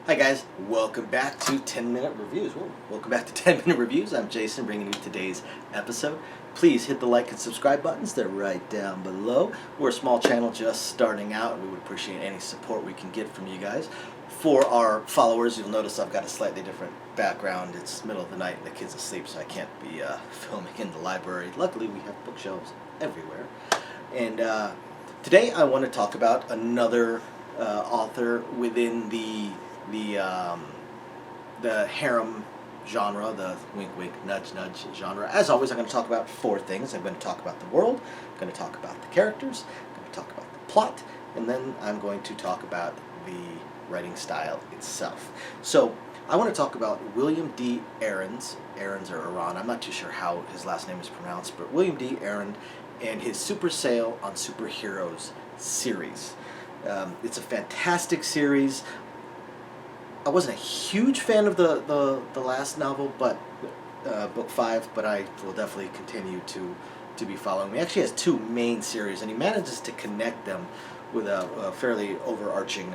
Hi guys, welcome back to 10-Minute Reviews. Whoa, welcome back to 10-Minute Reviews. I'm Jason bringing you today's episode. Please hit the like and subscribe buttons. They're right down below. We're a small channel just starting out, and we would appreciate any support we can get from you guys. For our followers, you'll notice I've got a slightly different background. It's middle of the night and the kids asleep, so I can't be filming in the library. Luckily, we have bookshelves everywhere. And today I want to talk about another author within the harem genre, the wink wink nudge nudge genre. As always, I'm going to talk about four things. I'm going to talk about the world, I'm going to talk about the characters, I'm going to talk about the plot, and then I'm going to talk about the writing style itself. So I want to talk about William D Arand, Arand or Arand, I'm not too sure how his last name is pronounced, but William D Arand and his Super Sale on Superheroes series. It's a fantastic series. I wasn't a huge fan of the last novel, but book 5, but I will definitely continue to be following. He actually has two main series, and he manages to connect them with a fairly overarching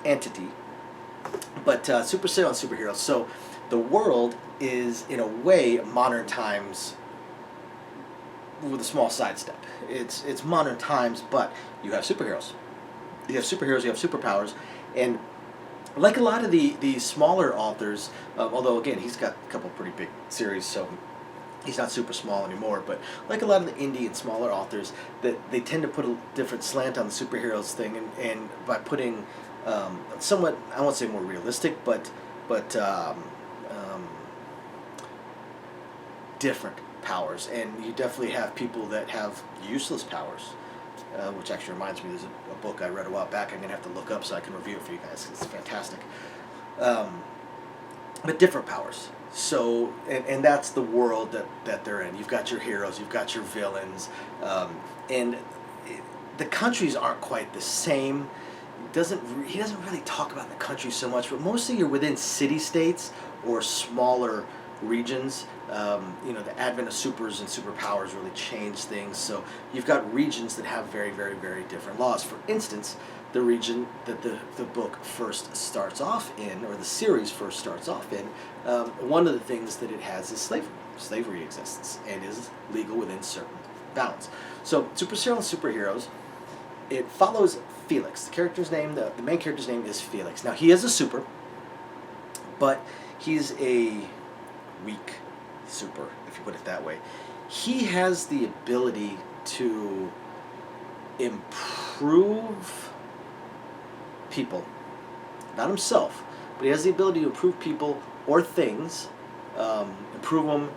entity. But Super Sale on Superheroes. So the world is, in a way, modern times with a small sidestep. It's modern times, but you have superheroes. You have superheroes, you have superpowers, and like a lot of the smaller authors, although again he's got a couple pretty big series, so he's not super small anymore, but like a lot of the indie and smaller authors, that they tend to put a different slant on the superheroes thing, and by putting somewhat, I won't say more realistic, but different powers. And you definitely have people that have useless powers, which actually reminds me, there's a book I read a while back I'm going to have to look up so I can review it for you guys. It's fantastic. But different powers. So, and that's the world that they're in. You've got your heroes, you've got your villains, and the countries aren't quite the same. He doesn't really talk about the country so much, but mostly you're within city-states or smaller regions. The advent of supers and superpowers really changed things. So you've got regions that have very, very, very different laws. For instance, the region that the book first starts off in, or the series first starts off in, one of the things that it has is slavery. Slavery exists and is legal within certain bounds. So Super Sale and Superheroes, it follows Felix. The character's name, the main character's name is Felix. Now he is a super, but he's a weak super, if you put it that way. He has the ability to improve people, not himself, but he has the ability to improve people or things, improve them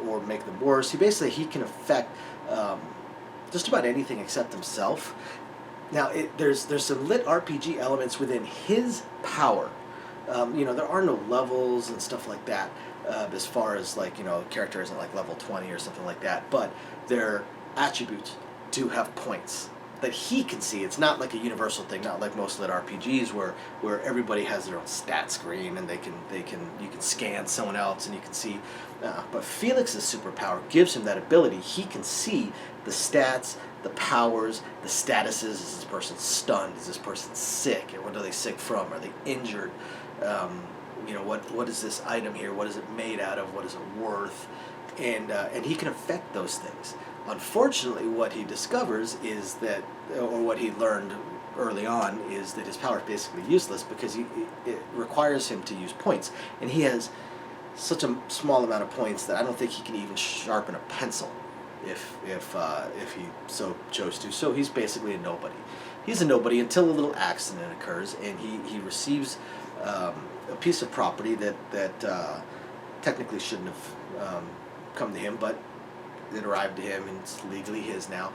or make them worse. He can affect just about anything except himself. Now there's some lit RPG elements within his power. There are no levels and stuff like that, as far as a character isn't like level 20 or something like that, but their attributes do have points that he can see. It's not like a universal thing, not like most lit RPGs where everybody has their own stat screen and you can scan someone else and you can see. But Felix's superpower gives him that ability. He can see the stats, the powers, the statuses. Is this person stunned? Is this person sick? And what are they sick from? Are they injured? What is this item here? What is it made out of? What is it worth? And he can affect those things. Unfortunately, what he discovers is that, or what he learned early on, is that his power is basically useless because it requires him to use points, and he has such a small amount of points that I don't think he can even sharpen a pencil if he so chose to. So he's basically a nobody. He's a nobody until a little accident occurs, and he receives a piece of property that technically shouldn't have come to him, but it arrived to him and it's legally his now,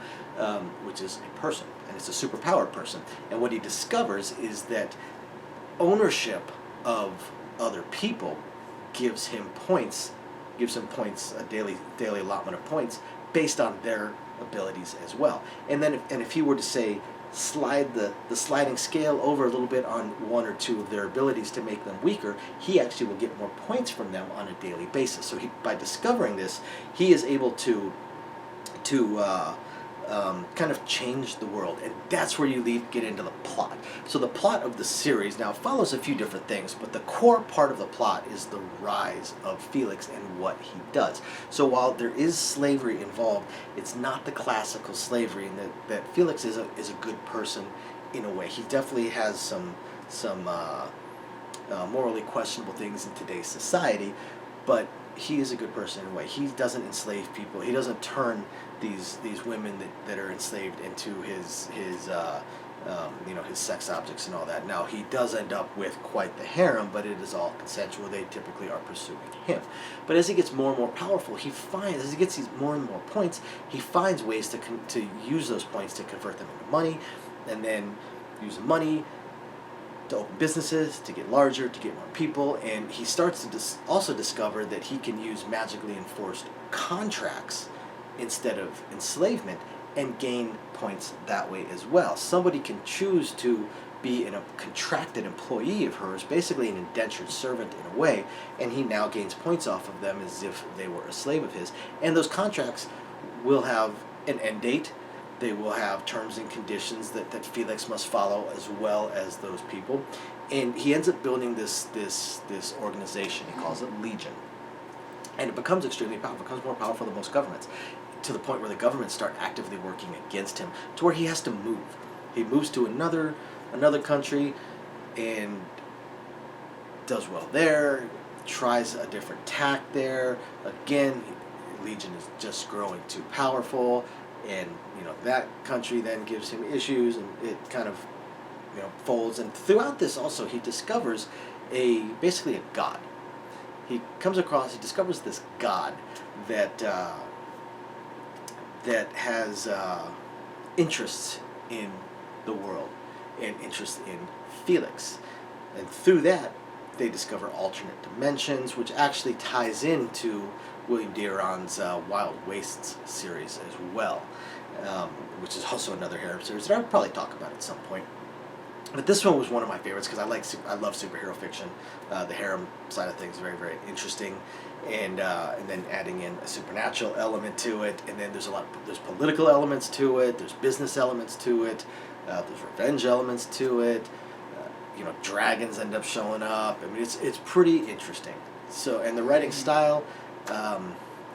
which is a person, and it's a superpowered person. And what he discovers is that ownership of other people gives him points, a daily allotment of points based on their abilities as well. And then if he were to say slide the sliding scale over a little bit on one or two of their abilities to make them weaker, he actually will get more points from them on a daily basis. So by discovering this, he is able to kind of changed the world, and that's where you get into the plot. So the plot of the series now follows a few different things, but the core part of the plot is the rise of Felix and what he does. So while there is slavery involved, it's not the classical slavery, and that Felix is a good person in a way. He definitely has some morally questionable things in today's society, but he is a good person in a way. He doesn't enslave people. He doesn't turn these women that are enslaved into his his sex objects and all that. Now, he does end up with quite the harem, but it is all consensual. They typically are pursuing him. But as he gets more and more powerful, as he gets these more and more points, he finds ways to use those points to convert them into money, and then use the money to open businesses, to get larger, to get more people, and he starts to also discover that he can use magically enforced contracts instead of enslavement and gain points that way as well. Somebody can choose to be a contracted employee of hers, basically an indentured servant in a way, and he now gains points off of them as if they were a slave of his. And those contracts will have an end date. They will have terms and conditions that Felix must follow, as well as those people. And he ends up building this organization. He calls it Legion. And it becomes extremely powerful. It becomes more powerful than most governments, to the point where the governments start actively working against him, to where he has to move. He moves to another country and does well there, tries a different tack there. Again, Legion is just growing too powerful. And that country then gives him issues, and it kind of folds. And throughout this also, he discovers basically a god. He discovers this god that has interests in the world and interests in Felix, and through that they discover alternate dimensions, which actually ties into William D Arand's Wild Wastes series as well, which is also another harem series that I'll probably talk about at some point. But this one was one of my favorites because I love superhero fiction. The harem side of things is very, very interesting, and then adding in a supernatural element to it, and then there's political elements to it, there's business elements to it, there's revenge elements to it. Dragons end up showing up. I mean, it's pretty interesting. So, and the writing style,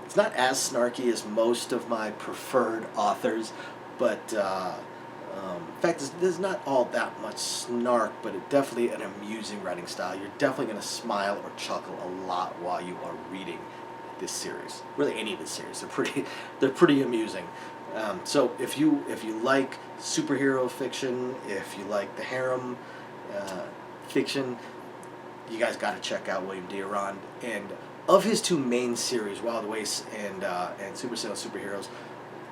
it's not as snarky as most of my preferred authors, but in fact, there's not all that much snark, but it's definitely an amusing writing style. You're definitely going to smile or chuckle a lot while you are reading this series. Really, any of this series, they're pretty amusing. So if you like superhero fiction, if you like the harem fiction, you guys got to check out William D Arand. And of his two main series, Wild Wastes and Super Saiyan Superheroes,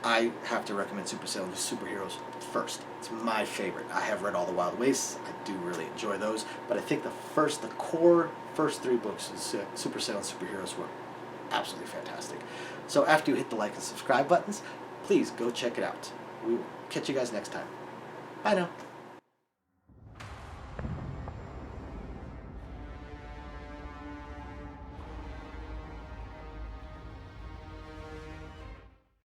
I have to recommend Super Saiyan Superheroes first. It's my favorite. I have read all the Wild Wastes. I do really enjoy those, but I think the core first three books of Super Saiyan Superheroes were absolutely fantastic. So after you hit the like and subscribe buttons, please go check it out. We will catch you guys next time. Bye now.